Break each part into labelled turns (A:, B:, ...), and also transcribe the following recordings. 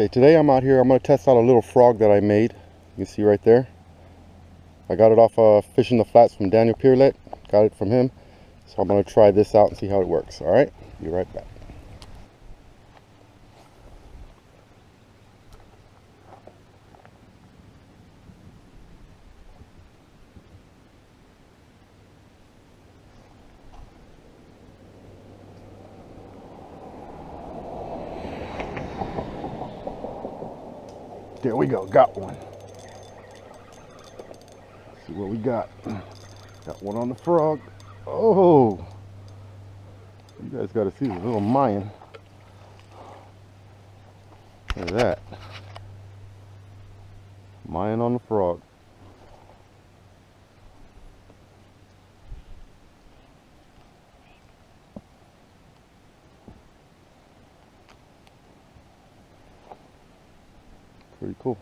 A: Okay, today I'm out here. I'm going to test out a little frog that I made. You can see right there. I got it off Fishing the Flats from Daniel Pierlet. Got it from him. So I'm going to try this out and see how it works. Alright, be right back. There we go, got one. Let's see what we got. Got one on the frog. Oh, you guys got to see this little Mayan. Look at that. Mayan on the frog. Pretty cool.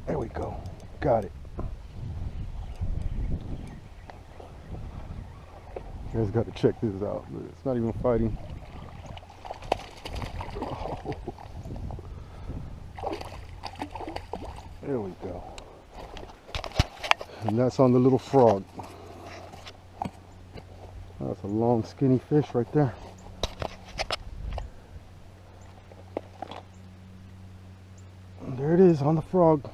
A: There we go. Got it. You guys got to check this out. It's not even fighting. Oh. There we go. And that's on the little frog. That's a long skinny fish right there. And there it is on the frog.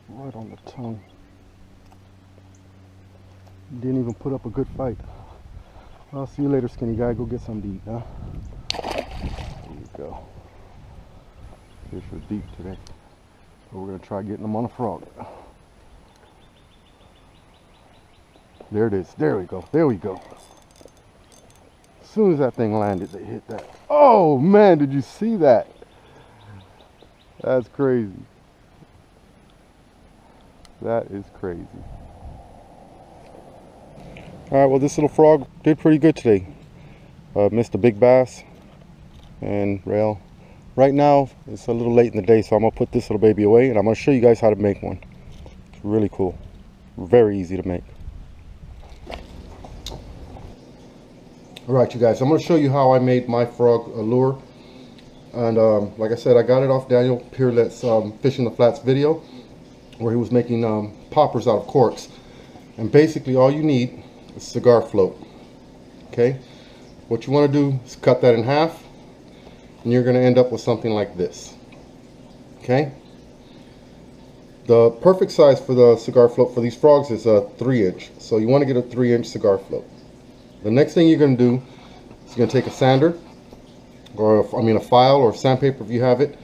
A: Right on the tongue. Didn't even put up a good fight. I'll see you later, skinny guy. Go get some to eat, huh? There you go. Fish are deep today. So we're gonna try getting them on a frog. There it is. There we go. There we go. As soon as that thing landed, they hit that. Oh man, did you see that? That's crazy. That is crazy. Alright, well, this little frog did pretty good today. Missed a big bass and rail. Right now, it's a little late in the day, so I'm going to put this little baby away and I'm going to show you guys how to make one. It's really cool. Very easy to make. Alright, you guys, I'm going to show you how I made my frog lure. And like I said, I got it off Daniel Pierlet's Fishing the Flats video, where he was making poppers out of corks. And basically all you need is cigar float. Okay, what you want to do is cut that in half and you're going to end up with something like this. Okay, the perfect size for the cigar float for these frogs is a 3-inch, so you want to get a 3-inch cigar float. The next thing you're going to do is you're going to take a sander, or a file or sandpaper if you have it.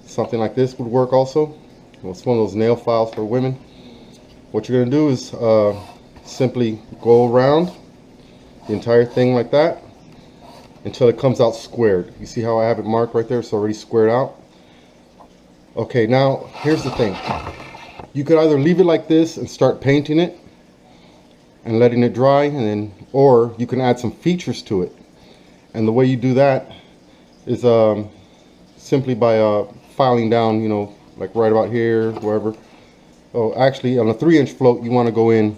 A: Something like this would work also. It's one of those nail files for women. What you're going to do is simply go around the entire thing like that until it comes out squared. You see how I have it marked right there? It's already squared out. Okay, now here's the thing. You could either leave it like this and start painting it and letting it dry, or you can add some features to it. And the way you do that is simply by filing down, you know, like right about here, wherever. Oh, actually on a 3-inch float you want to go in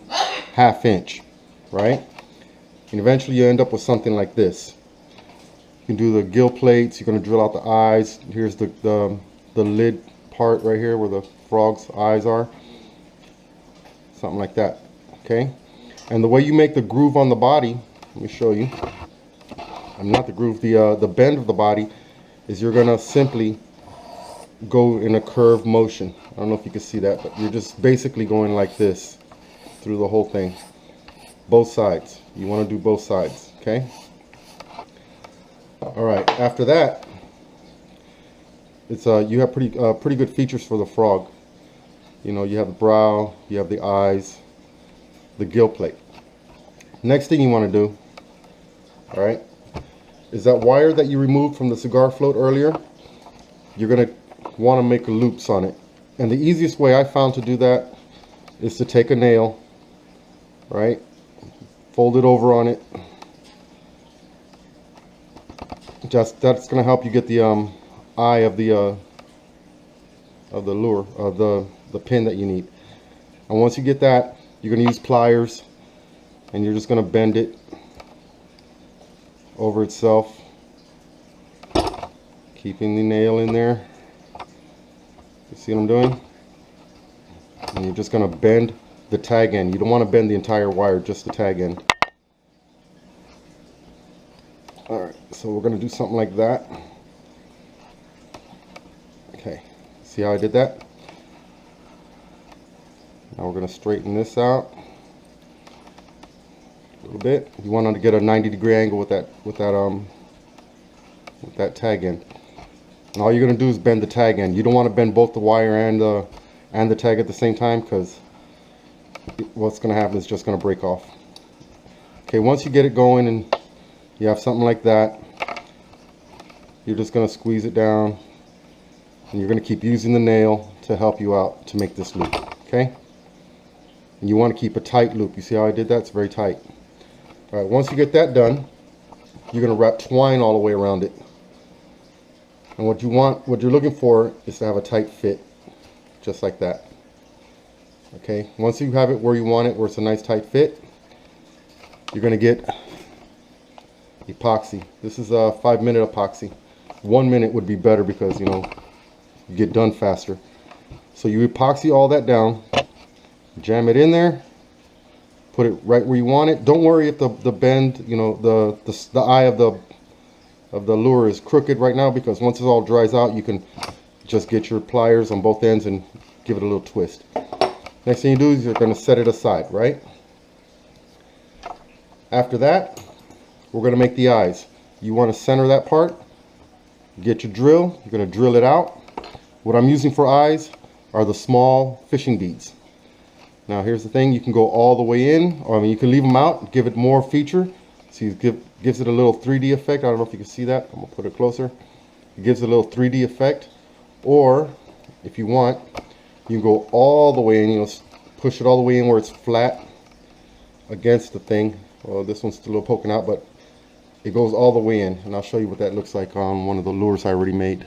A: 1/2 inch, right? And eventually you end up with something like this. You can do the gill plates. You're going to drill out the eyes. Here's the lid part right here where the frog's eyes are. Something like that. Okay, and the way you make the groove on the body, let me show you. Not the groove, the bend of the body, is you're going to simply go in a curved motion. I don't know if you can see that, but you're just basically going like this through the whole thing. Both sides. You want to do both sides, okay? Alright, after that, It's you have pretty good features for the frog. You know, you have the brow, you have the eyes, the gill plate. Next thing you want to do, all right, is that wire that you removed from the cigar float earlier. You're gonna want to make loops on it, and the easiest way I found to do that is to take a nail, right, fold it over on it. Just that's gonna help you get the eye of the lure, of the pin that you need. And once you get that, you're gonna use pliers, and you're just gonna bend it over itself, keeping the nail in there. You see what I'm doing? And you're just gonna bend the tag end. You don't want to bend the entire wire, just the tag end. Alright, so we're gonna do something like that. Okay, see how I did that? Now we're gonna straighten this out a little bit. You want to get a 90-degree angle with that tag end. And all you're gonna do is bend the tag end. You don't want to bend both the wire and the tag at the same time, because what's gonna happen is just gonna break off. Okay, once you get it going and you have something like that, you're just gonna squeeze it down, and you're gonna keep using the nail to help you out to make this loop. Okay, and you want to keep a tight loop. You see how I did that? It's very tight. All right, once you get that done, you're gonna wrap twine all the way around it. And what you're looking for is to have a tight fit, just like that. Okay, once you have it where you want it, where it's a nice tight fit, you're gonna get epoxy. This is a 5-minute epoxy. 1 minute would be better, because you know, you get done faster. So you epoxy all that down, jam it in there, put it right where you want it. Don't worry if the bend, you know, the eye of the lure is crooked right now, because once it all dries out, you can just get your pliers on both ends and give it a little twist. Next thing you do is you're going to set it aside, right? After that, we're going to make the eyes. You want to center that part. Get your drill. You're going to drill it out. What I'm using for eyes are the small fishing beads. Now here's the thing, you can go all the way in, or I mean, you can leave them out, give it more feature. See, it gives it a little 3D effect. I don't know if you can see that. I'm going to put it closer. It gives it a little 3D effect. Or if you want, you can go all the way in, you know, push it all the way in where it's flat against the thing. Well, this one's still a little poking out, but it goes all the way in, and I'll show you what that looks like on one of the lures I already made.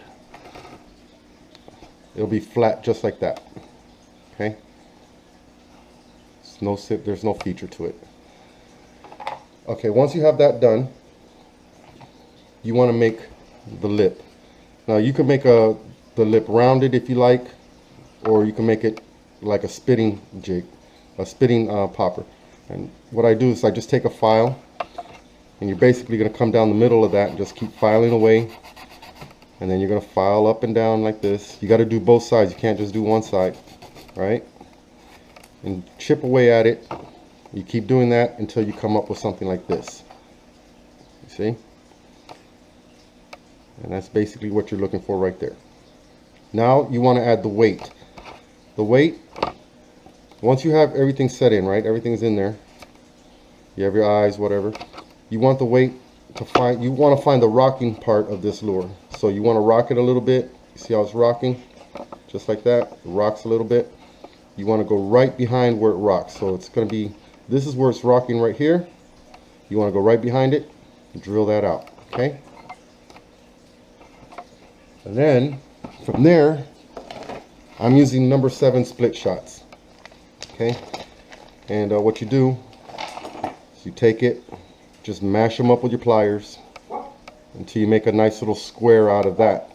A: It'll be flat just like that. Okay, there's no feature to it. Okay, once you have that done, you want to make the lip. Now you can make the lip rounded if you like, or you can make it like a spitting jig, a spitting popper. And what I do is I just take a file, and you're basically going to come down the middle of that and just keep filing away, and then you're going to file up and down like this. You got to do both sides. You can't just do one side, right? And chip away at it. You keep doing that until you come up with something like this. You see? And that's basically what you're looking for right there. Now you want to add the weight. The weight, once you have everything set in, right? Everything's in there. You have your eyes, whatever. You want the weight to find, you want to find the rocking part of this lure. So you want to rock it a little bit. You see how it's rocking? Just like that. It rocks a little bit. You want to go right behind where it rocks. So it's going to be, this is where it's rocking right here. You want to go right behind it and drill that out. Okay? And then from there, I'm using number 7 split shots. Okay? And what you do is you take it, just mash them up with your pliers until you make a nice little square out of that.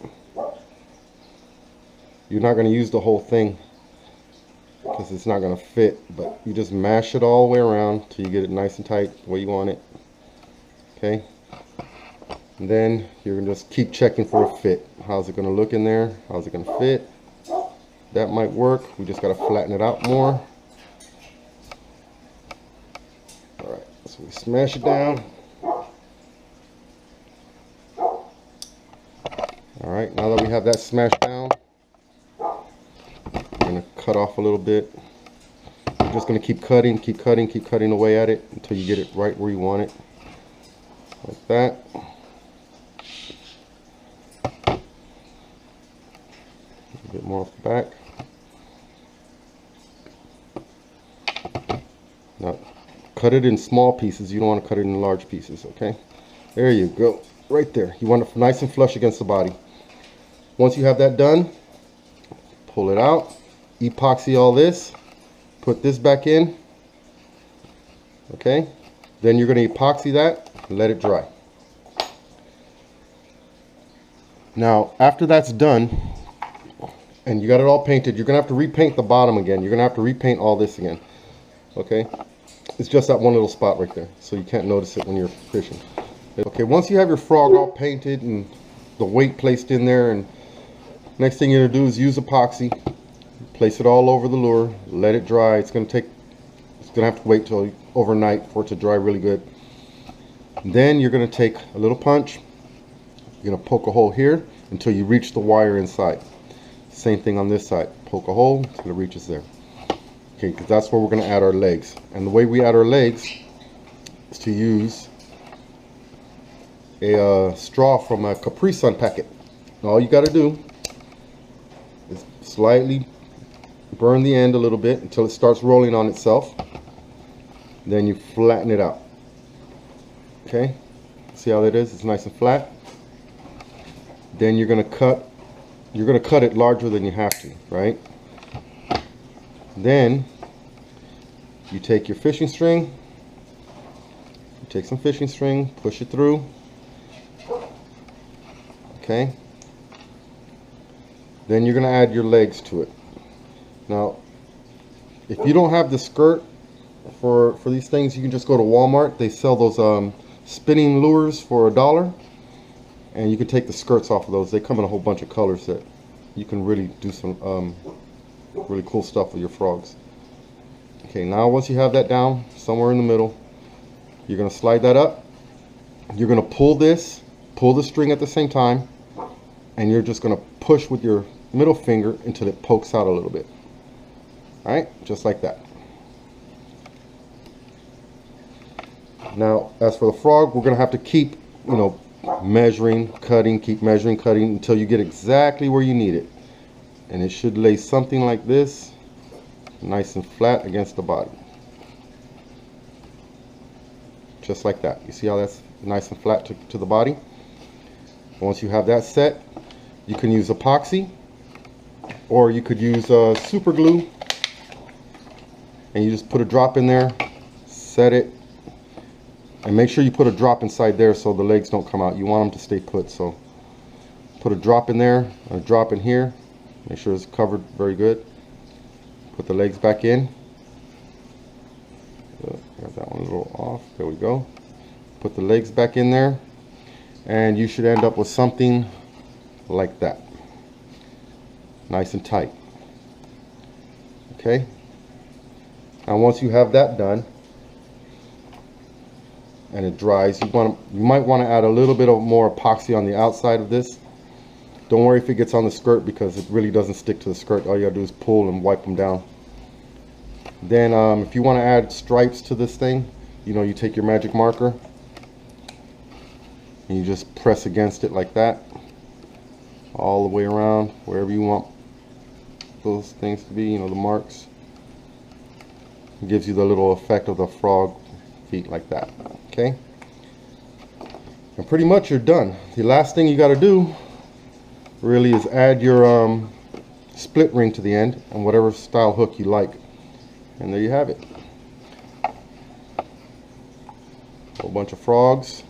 A: You're not going to use the whole thing because it's not going to fit, but you just mash it all the way around till you get it nice and tight the way you want it. Okay? And then you're going to just keep checking for a fit. How's it going to look in there? How's it going to fit? That might work. We just got to flatten it out more. Alright, so we smash it down. Alright, Alright, now that we have that smashed down, I'm going to cut off a little bit. You're just going to keep cutting away at it until you get it right where you want it. Like that. A bit more off the back. Now, cut it in small pieces. You don't want to cut it in large pieces, okay? There you go. Right there. You want it nice and flush against the body. Once you have that done, pull it out. Epoxy all this. Put this back in. Okay? Then you're going to epoxy that and let it dry. Now, after that's done, and you got it all painted, you're going to have to repaint the bottom again. You're going to have to repaint all this again. Okay? It's just that one little spot right there, so you can't notice it when you're fishing. Okay, once you have your frog all painted and the weight placed in there, and next thing you're going to do is use epoxy. Place it all over the lure, let it dry. It's going to have to wait till overnight for it to dry really good. Then you're going to take a little punch. You're going to poke a hole here until you reach the wire inside. Same thing on this side. Poke a hole until it reaches there. Okay, because that's where we're going to add our legs. And the way we add our legs is to use a straw from a Capri Sun packet. And all you got to do is slightly burn the end a little bit until it starts rolling on itself. Then you flatten it out. Okay, see how that is? It's nice and flat. Then you're going to cut it larger than you have to, right? Then you take your fishing string, you take some fishing string, push it through. Okay, then you're going to add your legs to it. Now, if you don't have the skirt for these things, you can just go to Walmart. They sell those spinning lures for $1, and you can take the skirts off of those. They come in a whole bunch of colors that you can really do some really cool stuff with your frogs. Okay, now once you have that down somewhere in the middle, you're going to slide that up. You're going to pull the string at the same time, and you're just going to push with your middle finger until it pokes out a little bit. Alright, just like that. Now, as for the frog, we're going to have to keep, measuring, cutting, keep measuring, cutting until you get exactly where you need it. And it should lay something like this, nice and flat against the body. Just like that. You see how that's nice and flat to the body? Once you have that set, you can use epoxy, or you could use super glue, and you just put a drop in there, set it, and make sure you put a drop inside there so the legs don't come out. You want them to stay put, so put a drop in there, a drop in here, make sure it's covered very good. Put the legs back in. Got that one a little off, there we go. Put the legs back in there, and you should end up with something like that, nice and tight. Okay, and once you have that done and it dries, you might want to add a little bit of more epoxy on the outside of this. Don't worry if it gets on the skirt, because it really doesn't stick to the skirt. All you gotta do is pull and wipe them down. Then if you want to add stripes to this thing, you take your magic marker and you just press against it like that, all the way around wherever you want those things to be, the marks. It gives you the little effect of the frog feet like that. Okay, and pretty much you're done. The last thing you got to do really is add your split ring to the end and whatever style hook you like, and there you have it. A whole bunch of frogs.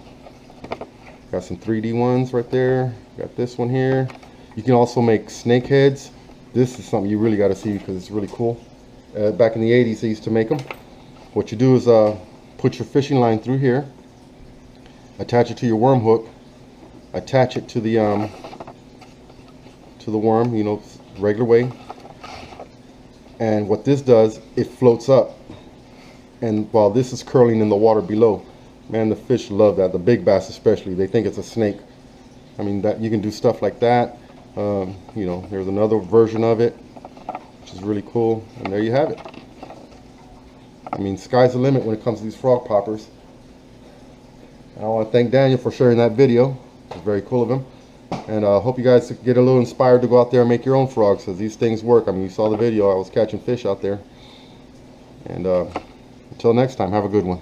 A: Got some 3D ones right there. Got this one here. You can also make snake heads. This is something you really got to see because it's really cool. Back in the 80s they used to make them. What you do is put your fishing line through here, attach it to your worm hook, attach it to the worm, regular way. And what this does, it floats up, and while this is curling in the water below, man, the fish love that. The big bass especially, they think it's a snake. I mean, that you can do stuff like that. You know, there's another version of it, which is really cool. And there you have it. I mean, sky's the limit when it comes to these frog poppers. And I want to thank Daniel for sharing that video. It's very cool of him. And I hope you guys get a little inspired to go out there and make your own frogs, because these things work. I mean, you saw the video. I was catching fish out there. And until next time, have a good one.